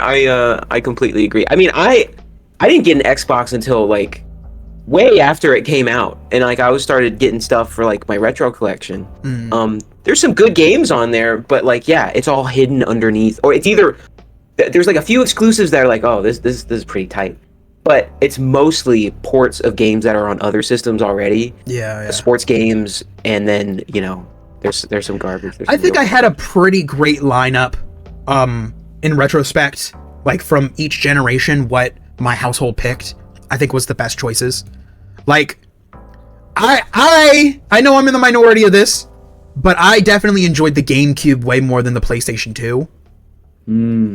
I completely agree. I mean, I didn't get an Xbox until like way after it came out, and like I was started getting stuff for like my retro collection. There's some good games on there, but like yeah, it's all hidden underneath, or it's either there's like a few exclusives that are like, oh, this is pretty tight, but it's mostly ports of games that are on other systems already. Yeah. Sports games, and then there's some garbage. I think I had a pretty great lineup, in retrospect, like from each generation, what my household picked, I think was the best choices. Like, I know I'm in the minority of this, but I definitely enjoyed the GameCube way more than the PlayStation 2.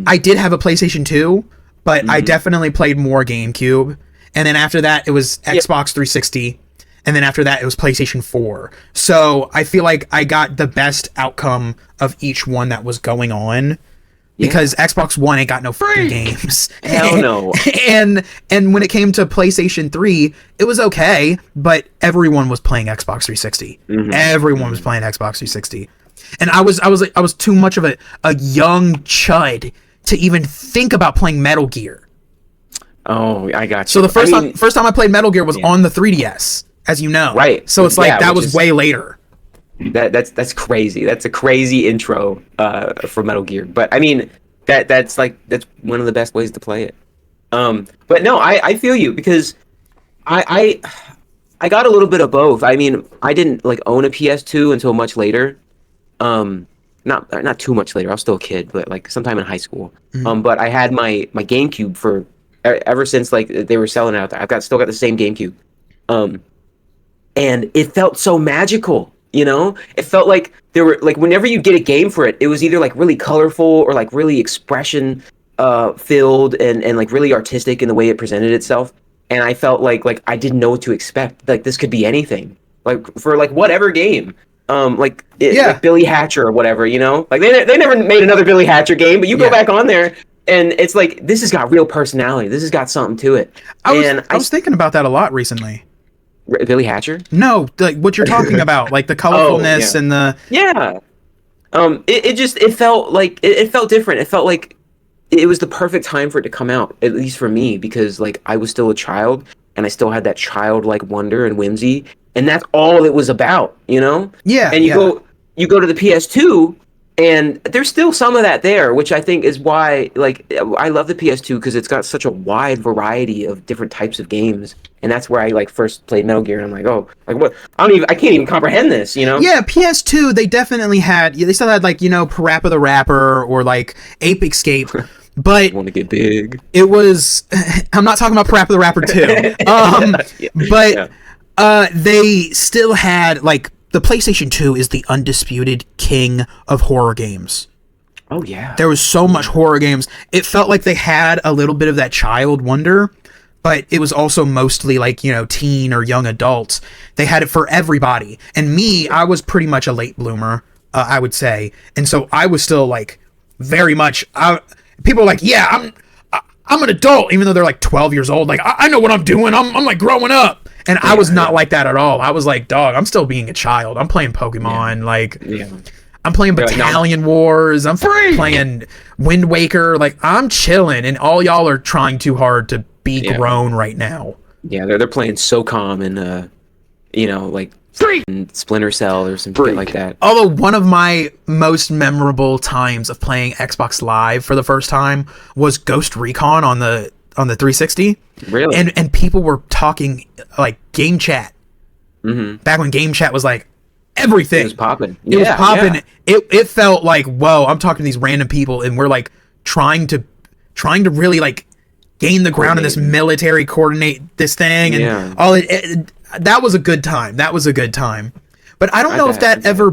I did have a PlayStation 2, but I definitely played more GameCube. And then after that, it was Xbox 360. And then after that, it was PlayStation 4. So I feel like I got the best outcome of each one that was going on. Because Xbox One ain't got no freaking games. Hell no. And when it came to PlayStation 3, it was okay, but everyone was playing Xbox 360. Everyone was playing Xbox 360. And I was too much of a young chud to even think about playing Metal Gear. Oh, I got you. So the first time I played Metal Gear was on the 3DS, as you know. Right. So it's like that was way later. That's crazy. That's a crazy intro for Metal Gear. But I mean, that's one of the best ways to play it. But no, I feel you, because I got a little bit of both. I mean, I didn't like own a PS2 until much later. Not too much later. I was still a kid, but like sometime in high school. But I had my GameCube for ever since like they were selling it out there. Still got the same GameCube. And it felt so magical. It felt like there were like whenever you get a game for it, it was either like really colorful or like really expression filled and like really artistic in the way it presented itself. And I felt like I didn't know what to expect. Like this could be anything. Like for like whatever game. Like Billy Hatcher or whatever, Like they never made another Billy Hatcher game, but you go back on there and it's like this has got real personality. This has got something to it. I was thinking about that a lot recently. Billy Hatcher? No, like what you're talking about, like the colorfulness and the it felt like it felt different. It felt like it was the perfect time for it to come out, at least for me, because like I was still a child and I still had that childlike wonder and whimsy, and that's all it was about, Yeah. And you go to the PS2, and there's still some of that there, which I think is why like I love the PS2, because it's got such a wide variety of different types of games. And that's where I like first played Metal Gear, and I'm like, oh, like what? I can't even comprehend this, Yeah, PS2, they definitely they still had like, Parappa the Rapper or like Ape Escape, but want to get big. It was, I'm not talking about Parappa the Rapper 2, but they still had like the PlayStation 2 is the undisputed king of horror games. Oh yeah, there was so much horror games. It felt like they had a little bit of that child wonder. But it was also mostly like, teen or young adults. They had it for everybody. And me, I was pretty much a late bloomer, I would say. And so I was still like very much, people are like, yeah, I'm an adult, even though they're like 12 years old. Like, I know what I'm doing. I'm like growing up. And I was not like that at all. I was like, dog, I'm still being a child. I'm playing Pokemon. I'm playing Battalion Wars. I'm playing Wind Waker. Like, I'm chilling. And all y'all are trying too hard to be grown right now. Yeah, they're playing SOCOM and like Splinter Cell or some shit like that. Although one of my most memorable times of playing Xbox Live for the first time was Ghost Recon on the 360. Really? And people were talking like game chat. Back when game chat was like everything. It was popping. It was popping. Yeah. It felt like, whoa, I'm talking to these random people and we're like trying to really like gain the ground in this military, coordinate this thing, and all it. That was a good time. But I don't know if that ever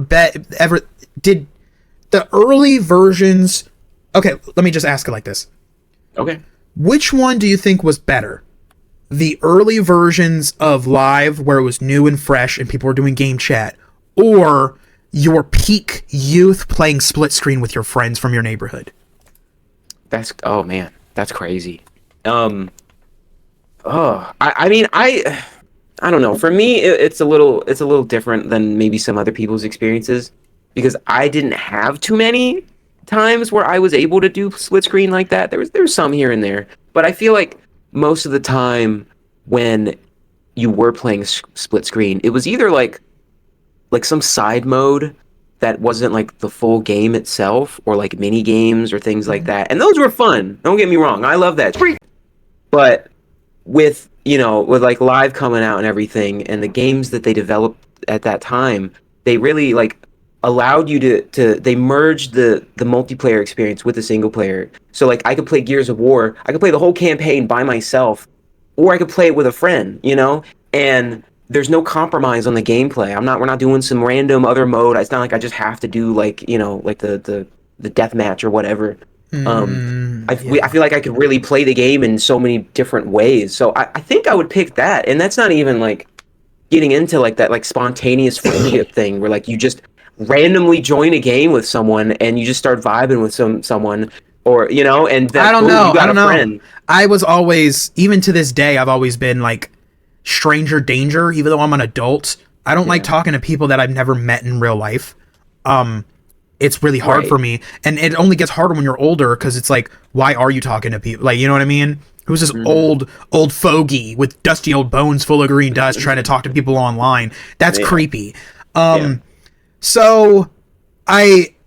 did the early versions. Okay, let me just ask it like this. Okay. Which one do you think was better? The early versions of Live, where it was new and fresh and people were doing game chat, or your peak youth playing split screen with your friends from your neighborhood? Oh man, that's crazy. I don't know. For me, it's a little different than maybe some other people's experiences, because I didn't have too many, times where I was able to do split screen like that. There was some here and there, but I feel like most of the time when you were playing split screen, it was either like some side mode that wasn't like the full game itself, or like mini games or things like that. And those were fun. Don't get me wrong. I love that. But with, with like live coming out and everything, and the games that they developed at that time, they really like allowed you to they merged the multiplayer experience with the single player. So like I could play Gears of War, I could play the whole campaign by myself, or I could play it with a friend, and there's no compromise on the gameplay. We're not doing some random other mode. It's not like I just have to do like, like the death match or whatever. I feel like I could really play the game in so many different ways. So I think I would pick that. And that's not even like getting into like that like spontaneous friendship thing where like you just randomly join a game with someone and you just start vibing with someone, or and then I don't know. you got I don't a know. friend. I was always, even to this day, I've always been like stranger danger, even though I'm an adult. I don't like talking to people that I've never met in real life. It's really hard for me, and it only gets harder when you're older, because it's like, why are you talking to people? Like, you know what I mean? Who's this old fogey with dusty old bones full of green dust trying to talk to people online? That's creepy. So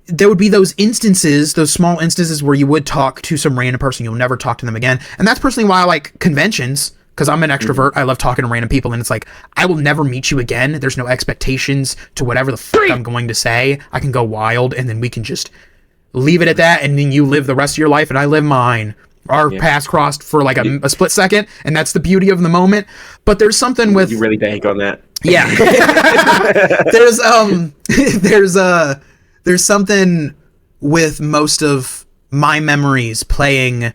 there would be those instances, those small instances where you would talk to some random person, you'll never talk to them again. And that's personally why I like conventions, because I'm an extrovert. I love talking to random people, and it's like, I will never meet you again. There's no expectations to whatever the fuck I'm going to say. I can go wild, and then we can just leave it at that, and then you live the rest of your life, and I live mine. Our paths crossed for like a split second, and that's the beauty of the moment. But there's something with... You really bank on that. Yeah. there's something with most of my memories playing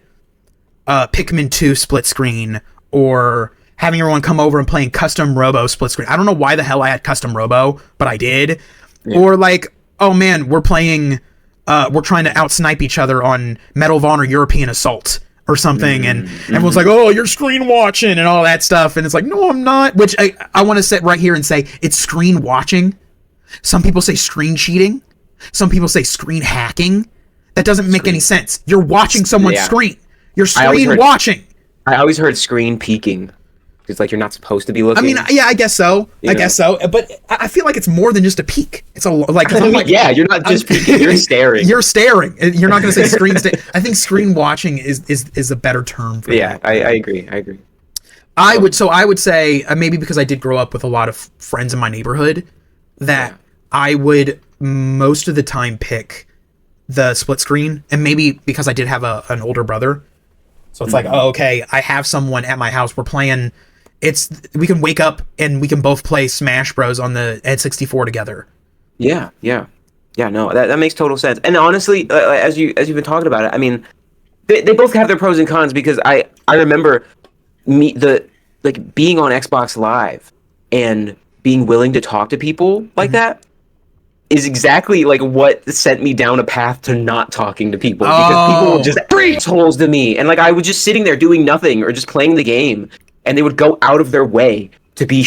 Pikmin 2 split screen, or having everyone come over and playing custom Robo split screen. I don't know why the hell I had custom Robo, but I did. Yeah. Or like, oh man, we're playing, we're trying to outsnipe each other on Medal of Honor European Assault or something, and everyone's like, oh, you're screen watching and all that stuff, and it's like, no, I'm not. Which I want to sit right here and say, it's screen watching. Some people say screen cheating. Some people say screen hacking. That doesn't make any sense. You're watching someone's screen. You're screen watching. I always heard screen peeking. It's like you're not supposed to be looking. I mean, yeah, I guess so. Guess so. But I feel like it's more than just a peek. It's like yeah, you're not just peeking. You're staring. You're staring. You're not going to say screen. I think screen watching is a better term for that. I agree. I would say maybe because I did grow up with a lot of friends in my neighborhood, that I would most of the time pick the split screen, and maybe because I did have an older brother. So it's like, oh, okay, I have someone at my house. We're playing. We can wake up and we can both play Smash Bros on the N64 together. Yeah. No, that makes total sense. And honestly, as you've been talking about it, I mean, they both have their pros and cons, because I remember being on Xbox Live and being willing to talk to people like that is exactly like what sent me down a path to not talking to people, because people were just assholes to me, and like I was just sitting there doing nothing or just playing the game, and they would go out of their way to be